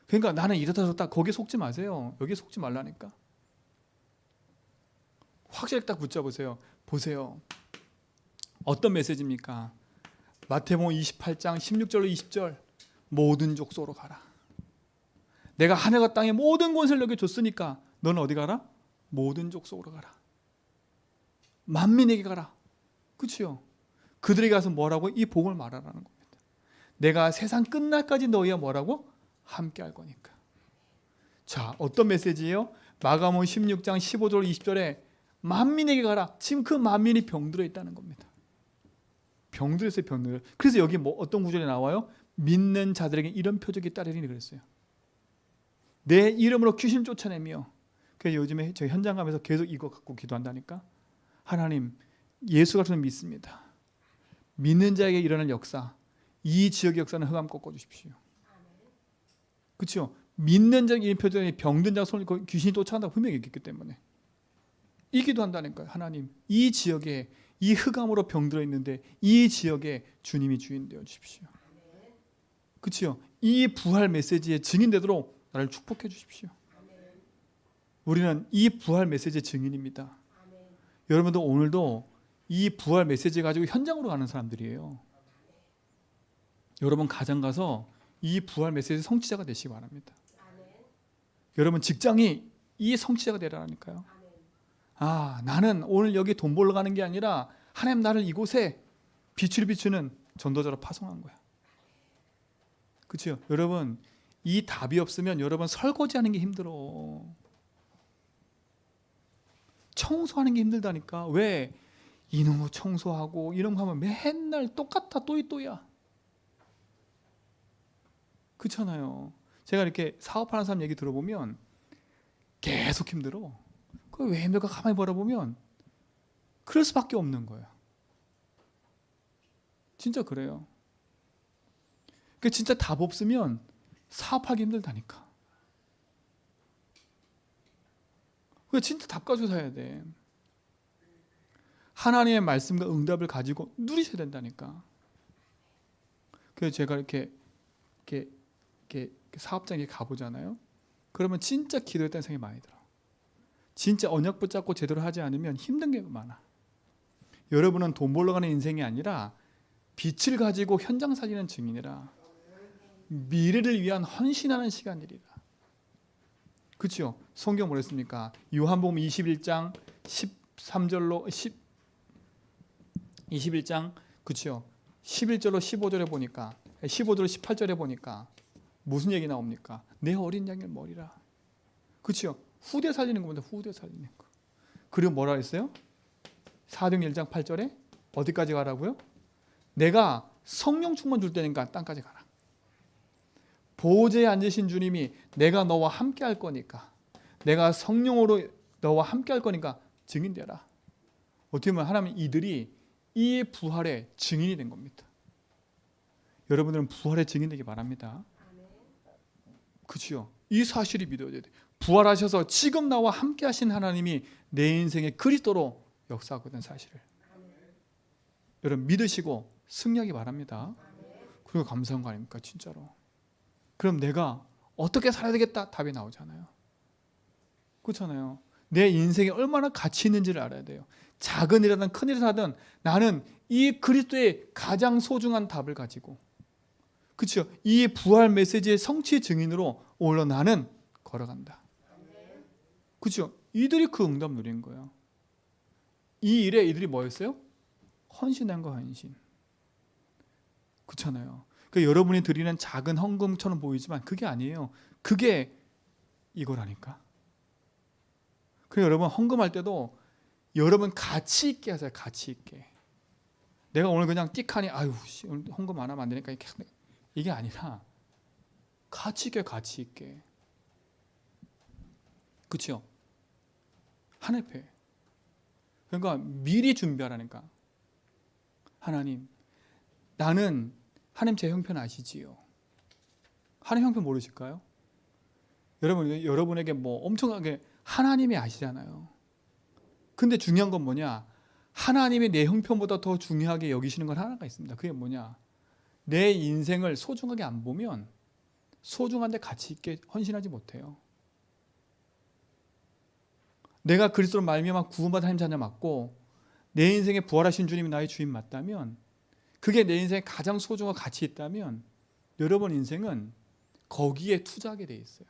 그러니까 나는 이렇다 저렇다 거기에 속지 마세요. 여기에 속지 말라니까. 확실히 딱 붙잡으세요. 보세요. 어떤 메시지입니까? 마태복음 28장 16절로 20절. 모든 족속으로 가라. 내가 하늘과 땅의 모든 권세를 너에게 줬으니까 너는 어디 가라? 모든 족속으로 가라. 만민에게 가라. 그렇죠? 그들에게 가서 뭐라고? 이 복을 말하라는 겁니다. 내가 세상 끝날까지 너희와 뭐라고? 함께 할 거니까. 자, 어떤 메시지예요? 마가복음 16장 15절 20절에 만민에게 가라. 지금 그 만민이 병들어 있다는 겁니다. 병들어 있어요, 병들어. 그래서 여기 뭐 어떤 구절이 나와요? 믿는 자들에게 이런 표적이 따르리니 그랬어요. 내 이름으로 귀신 쫓아내며. 그래서 요즘에 저 현장 가면서 계속 이거 갖고 기도한다니까. 하나님, 예수 그리스도를 믿습니다. 믿는 자에게 일어날 역사, 이 지역의 역사는 흑암 꺾어주십시오. 그렇죠? 믿는 자에게 이 표적이 병든 자 손을 귀신이 쫓아간다고 분명히 얘기했기 때문에 이 기도한다니까요. 하나님, 이 지역에 이 흑암으로 병들어 있는데 이 지역에 주님이 주인 되어 주십시오. 그렇죠? 이 부활 메시지의 증인되도록 나를 축복해 주십시오. 우리는 이 부활 메시지의 증인입니다. 여러분도 오늘도 이 부활 메시지 가지고 현장으로 가는 사람들이에요. 여러분 가정 가서 이 부활 메시지 성취자가 되시기 바랍니다. 여러분 직장이 이 성취자가 되라니까요. 아, 나는 오늘 여기 돈 벌러 가는 게 아니라 하나님 나를 이곳에 빛을 비추는 전도자로 파송한 거야. 그렇죠? 여러분 이 답이 없으면 여러분 설거지하는 게 힘들어. 청소하는 게 힘들다니까. 왜? 이놈의 청소하고 이런 거 하면 맨날 똑같아. 또이또이야. 그렇잖아요. 제가 이렇게 사업하는 사람 얘기 들어보면 계속 힘들어. 그 왜 힘들까 가만히 바라보면 그럴 수밖에 없는 거예요. 진짜 그래요. 그 진짜 답 없으면 사업하기 힘들다니까. 그 진짜 답 가지고 살아야 돼. 하나님의 말씀과 응답을 가지고 누리셔야 된다니까. 그래서 제가 이렇게 사업장에 가보잖아요. 그러면 진짜 기도했다는 생각이 많이 들어. 진짜 언약 붙잡고 제대로 하지 않으면 힘든 게 많아. 여러분은 돈 벌러 가는 인생이 아니라 빛을 가지고 현장 살리는 증인이라 미래를 위한 헌신하는 시간이리라. 그렇죠? 성경 뭐랬습니까? 요한복음 21장 13절로 21장 그렇죠? 11절로 15절에 보니까 15절로 18절에 보니까 무슨 얘기 나옵니까? 내 어린 양을 먹이라. 그렇죠? 후대 살리는 겁니다. 후대 살리는 거. 그리고 뭐라 했어요? 사도행 1장 8절에 어디까지 가라고요? 내가 성령 충만 줄 테니까 땅까지 가라. 보좌에 앉으신 주님이 내가 너와 함께 할 거니까 내가 성령으로 너와 함께 할 거니까 증인되라. 어떻게 보면 하나님 이들이 이 부활의 증인이 된 겁니다. 여러분들은 부활의 증인되기 바랍니다. 그렇죠? 이 사실이 믿어야 돼. 부활하셔서 지금 나와 함께 하신 하나님이 내 인생의 그리스도로 역사하고 있는 사실을 여러분 믿으시고 승리하기 바랍니다. 그리고 감사한 거 아닙니까? 진짜로. 그럼 내가 어떻게 살아야 되겠다? 답이 나오잖아요. 그렇잖아요. 내 인생에 얼마나 가치 있는지를 알아야 돼요. 작은 일이든 큰 일을 하든 나는 이 그리스도의 가장 소중한 답을 가지고 그렇죠. 이 부활 메시지의 성취 증인으로 오늘 나는 걸어간다. 그렇죠. 이들이 그 응답 누린 거예요. 이 일에 이들이 뭐였어요? 헌신한 거 헌신. 그렇잖아요. 그러니까 여러분이 드리는 작은 헌금처럼 보이지만 그게 아니에요. 그게 이거라니까. 그래서 여러분 헌금할 때도 여러분 가치 있게 하세요. 가치 있게. 내가 오늘 그냥 띡하니 아유 오늘 헌금 안 하면 안 되니까 이게 아니라 가치 있게 가치 있게. 그렇죠? 하늘 앞에. 그러니까 미리 준비하라니까. 하나님 나는 하나님 제 형편 아시지요? 하나님 형편 모르실까요? 여러분에게 뭐 엄청나게 하나님이 아시잖아요. 근데 중요한 건 뭐냐? 하나님이 내 형편보다 더 중요하게 여기시는 건 하나가 있습니다. 그게 뭐냐? 내 인생을 소중하게 안 보면 소중한데 가치 있게 헌신하지 못해요. 내가 그리스도로 말미암아 구원받은 하나님 자녀 맞고 내 인생에 부활하신 주님이 나의 주인 맞다면, 그게 내 인생에 가장 소중하고 가치 있다면 여러분 인생은 거기에 투자하게 돼 있어요.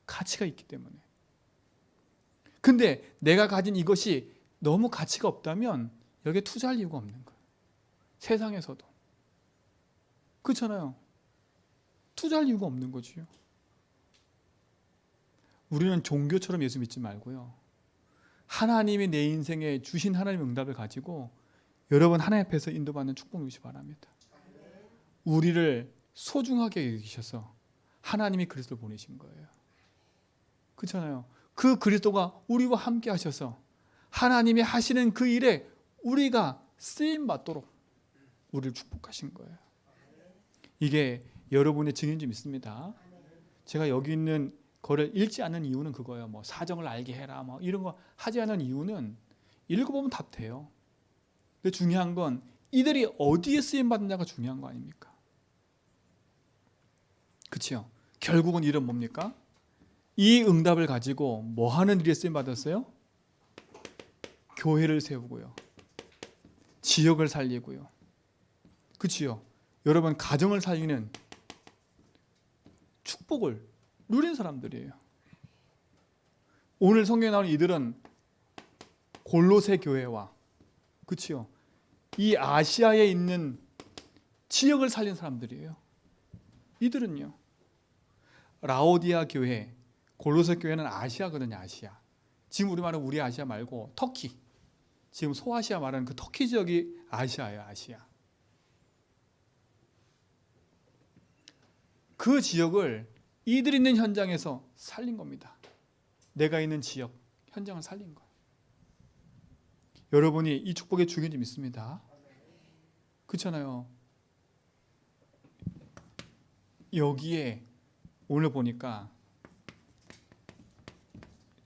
가치가 있기 때문에. 근데 내가 가진 이것이 너무 가치가 없다면 여기에 투자할 이유가 없는 거예요. 세상에서도. 그렇잖아요. 투자할 이유가 없는 거지요. 우리는 종교처럼 예수 믿지 말고요. 하나님이 내 인생에 주신 하나님의 응답을 가지고 여러분 하나님 앞에서 인도받는 축복 누리시기 바랍니다. 우리를 소중하게 여기셔서 하나님이 그리스도를 보내신 거예요. 그렇잖아요. 그 그리스도가 우리와 함께 하셔서 하나님이 하시는 그 일에 우리가 쓰임 받도록 우리를 축복하신 거예요. 이게 여러분의 증인 좀 있습니다. 제가 여기 있는 거를 읽지 않는 이유는 그거예요. 뭐 사정을 알게 해라, 뭐 이런 거 하지 않은 이유는 읽어보면 답 돼요. 근데 중요한 건 이들이 어디에 쓰임 받느냐가 중요한 거 아닙니까? 그렇죠? 결국은 이런 뭡니까? 이 응답을 가지고 뭐 하는 일에 쓰임 받았어요? 교회를 세우고요, 지역을 살리고요, 그렇죠? 여러분 가정을 살리는 축복을 누린 사람들이에요. 오늘 성경에 나오는 이들은 골로새 교회와, 그렇죠? 이 아시아에 있는 지역을 살린 사람들이에요. 이들은요. 라오디아 교회, 골로새 교회는 아시아거든요. 아시아. 지금 우리 말은 우리 아시아 말고 터키, 지금 소아시아 말하는 그 터키 지역이 아시아예요. 아시아. 그 지역을 이들 있는 현장에서 살린 겁니다. 내가 있는 지역, 현장을 살린 거예요. 여러분이 이 축복의 주인이 좀 있습니다. 그렇잖아요. 여기에 오늘 보니까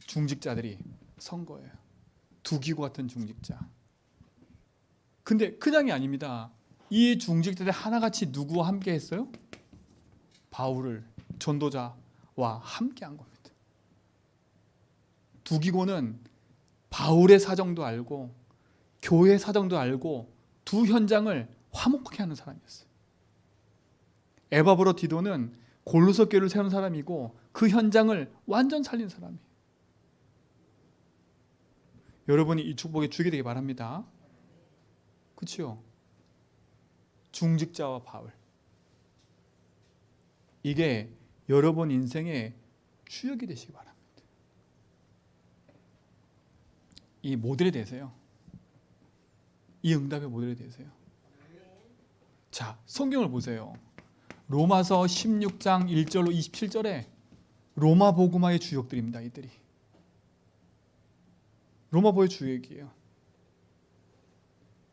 중직자들이 선 거예요. 두기고 같은 중직자. 근데 그냥이 아닙니다. 이 중직자들 하나같이 누구와 함께 했어요? 바울을, 전도자와 함께 한 겁니다. 두기고는 바울의 사정도 알고 교회 사정도 알고 두 현장을 화목하게 하는 사람이었어요. 에바브로 디도는 골로새 교회를 세운 사람이고 그 현장을 완전 살린 사람이에요. 여러분이 이 축복에 주게 되기 바랍니다. 그렇죠? 중직자와 바울. 이게 여러분 인생의 주역이 되시기 바랍니다. 이 모델이 되세요. 이 응답의 모델이 되세요. 자, 성경을 보세요. 로마서 16장 1절로 27절에 로마 복음화의 주역들입니다. 이들이 로마보의 주역이에요.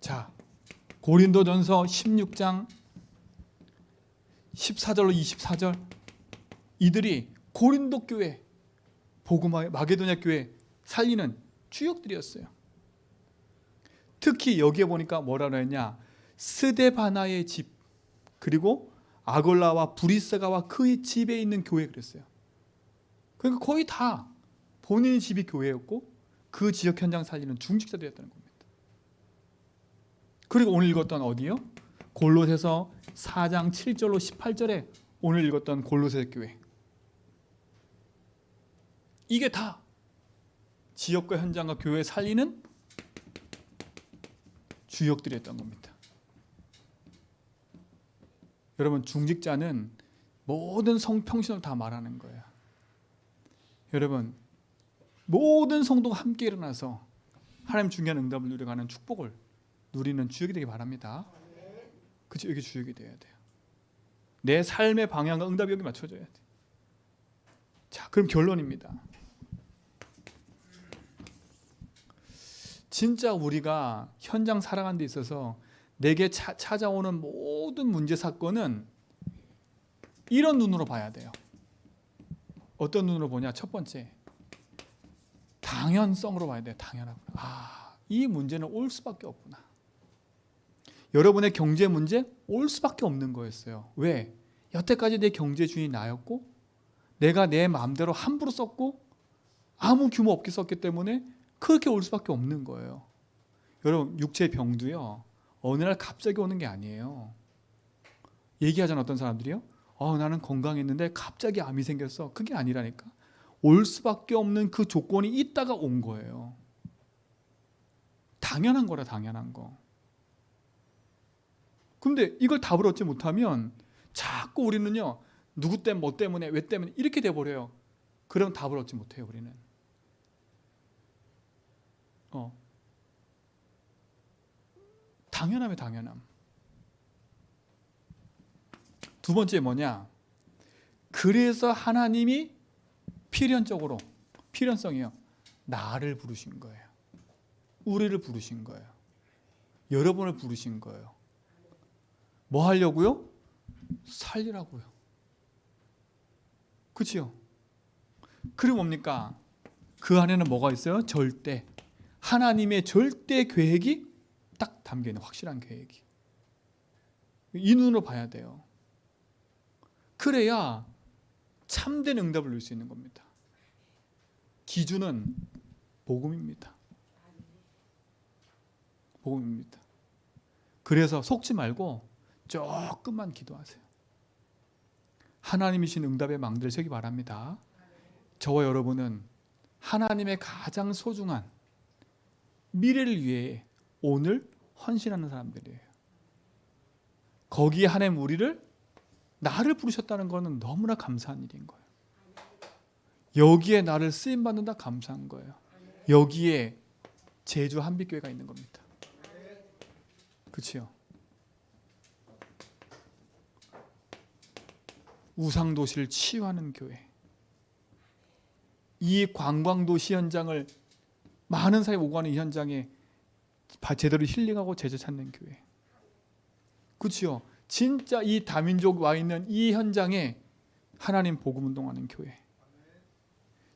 자, 고린도전서 16장 14절로 24절, 이들이 고린도 교회, 복음화의 마게도냐 교회 살리는 주역들이었어요. 특히 여기에 보니까 뭐라고 했냐, 스데바나의 집, 그리고 아골라와 브리스가와 그의 집에 있는 교회, 그랬어요. 그러니까 거의 다 본인의 집이 교회였고 그 지역 현장 살리는 중직자들이었다는 겁니다. 그리고 오늘 읽었던 어디요? 골로새서 4장 7절로 18절에 오늘 읽었던 골로새 교회. 이게 다 지역과 현장과 교회 살리는 주역들이었던 겁니다. 여러분, 중직자는 모든 성평신을 다 말하는 거예요. 여러분, 모든 성도가 함께 일어나서 하나님 중요한 응답을 누려가는 축복을 누리는 주역이 되기 바랍니다. 그렇죠? 여기 주역이 돼야 돼요. 내 삶의 방향과 응답이 여기 맞춰져야 돼요. 자, 그럼 결론입니다. 진짜 우리가 현장 살아가는 데 있어서 내게 찾아오는 모든 문제 사건은 이런 눈으로 봐야 돼요. 어떤 눈으로 보냐? 첫 번째, 당연성으로 봐야 돼요. 당연하구나. 아, 이 문제는 올 수밖에 없구나. 여러분의 경제 문제 올 수밖에 없는 거였어요. 왜? 여태까지 내 경제주의는 나였고 내가 내 마음대로 함부로 썼고 아무 규모 없게 썼기 때문에 그렇게 올 수밖에 없는 거예요. 여러분 육체의 병도요 어느 날 갑자기 오는 게 아니에요. 얘기하잖아 어떤 사람들이요. 나는 건강했는데 갑자기 암이 생겼어. 그게 아니라니까. 올 수밖에 없는 그 조건이 있다가 온 거예요. 당연한 거라 당연한 거. 근데 이걸 답을 얻지 못하면 자꾸 우리는요 누구 때문에 뭐 때문에 왜 때문에 이렇게 돼버려요. 그런 답을 얻지 못해요 우리는. 당연함에 당연함. 두 번째 뭐냐? 그래서 하나님이 필연성이요. 나를 부르신 거예요. 우리를 부르신 거예요. 여러분을 부르신 거예요. 뭐 하려고요? 살리라고요. 그렇죠? 그리고 뭡니까? 그 안에는 뭐가 있어요? 절대. 하나님의 절대 계획이 딱 담겨있는 확실한 계획이. 이 눈으로 봐야 돼요. 그래야 참된 응답을 누릴 수 있는 겁니다. 기준은 복음입니다. 복음입니다. 그래서 속지 말고 조금만 기도하세요. 하나님이신 응답의 망대를 서기 바랍니다. 저와 여러분은 하나님의 가장 소중한 미래를 위해 오늘 헌신하는 사람들이에요. 거기에 하나님 우리를 나를 부르셨다는 것은 너무나 감사한 일인 거예요. 여기에 나를 쓰임받는다 감사한 거예요. 여기에 제주 한빛교회가 있는 겁니다. 그렇죠? 우상도시를 치유하는 교회. 이 관광도시 현장을 많은 사람이 오고 가는 이 현장에 제대로 힐링하고 제재 찾는 교회. 그렇죠? 진짜 이 다민족 와 있는 이 현장에 하나님 복음 운동하는 교회.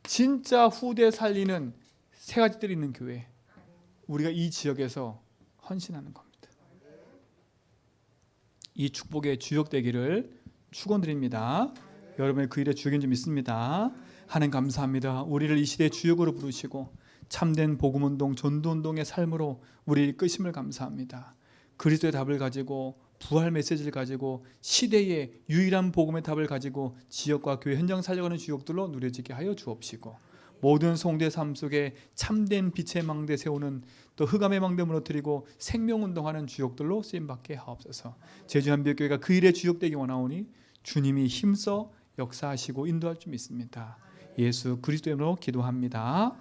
진짜 후대 살리는 세 가지들이 있는 교회. 우리가 이 지역에서 헌신하는 겁니다. 이 축복의 주역되기를 축원드립니다. 여러분의 그 일에 주역인 줄 믿습니다. 하나님 감사합니다. 우리를 이 시대의 주역으로 부르시고 참된 복음운동, 전도운동의 삶으로 우리를 이끄심을 감사합니다. 그리스도의 답을 가지고 부활 메시지를 가지고 시대의 유일한 복음의 답을 가지고 지역과 교회 현장 살려가는 주역들로 누려지게 하여 주옵시고 모든 성도의 삶 속에 참된 빛의 망대 세우는 또 흑암의 망대 무너뜨리고 생명운동하는 주역들로 쓰임받게 하옵소서. 제주한빛교회가 그 일에 주역되기 원하오니 주님이 힘써 역사하시고 인도할 줄 믿습니다. 예수 그리스도의 이름으로 기도합니다.